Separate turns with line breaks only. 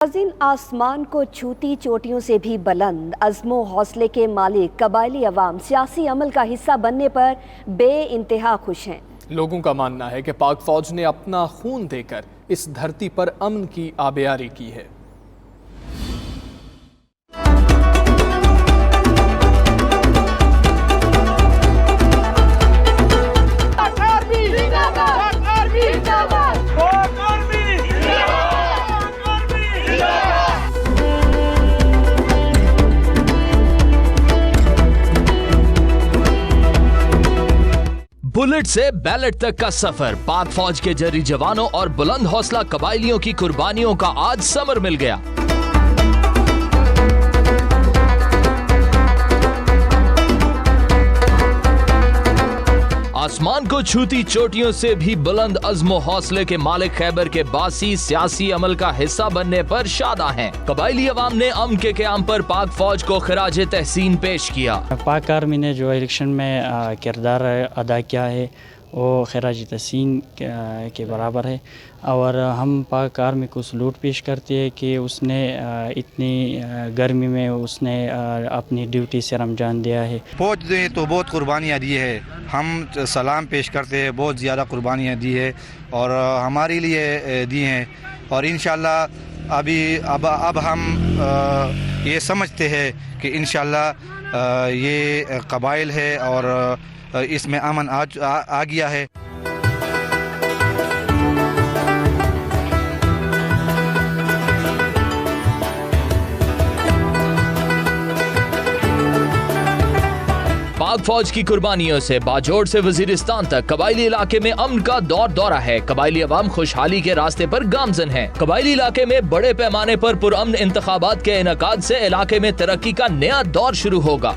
नाज़रीन, आसमान को छूती चोटियों से भी बुलंद अज़्मो हौसले के मालिक कबायली अवाम सियासी अमल का हिस्सा बनने पर बेइंतहा खुश हैं।
लोगों का मानना है कि पाक फौज ने अपना खून देकर इस धरती पर अमन की आबियारी की है।
बुलेट से बैलेट तक का सफर, पाक फौज के जरी जवानों और बुलंद हौसला कबायलियों की कुर्बानियों का आज समर मिल गया। आसमान को छूती चोटियों से भी बुलंद अज़्मो हौसले के मालिक खैबर के बासी सियासी अमल का हिस्सा बनने पर शादा हैं। कबायली अवाम ने अमन के क़याम पर पाक फौज को खिराज तहसीन पेश किया।
पाक आर्मी ने जो इलेक्शन में किरदार अदा किया है वो खिराज तहसीन के बराबर है और हम पाक आर्मी को सलूट पेश करते हैं कि उसने इतनी गर्मी में उसने अपनी ड्यूटी से अंजाम दिया है।
फौज ने तो बहुत कुर्बानियाँ दी है, हम सलाम पेश करते हैं, बहुत ज़्यादा कुर्बानियाँ दी है और हमारे लिए दी हैं और इंशाल्लाह अब हम ये समझते हैं कि इंशाल्लाह ये कबाइल है और इसमें अमन आ गया है।
पाक फौज की कुर्बानियों से बाजोड़ से वजीरिस्तान तक कबायली इलाके में अमन का दौरा है। कबायली अवाम खुशहाली के रास्ते पर गामजन है। कबायली इलाके में बड़े पैमाने पर पुरअमन इंतखाबात के इनेकाद से इलाके में तरक्की का नया दौर शुरू होगा।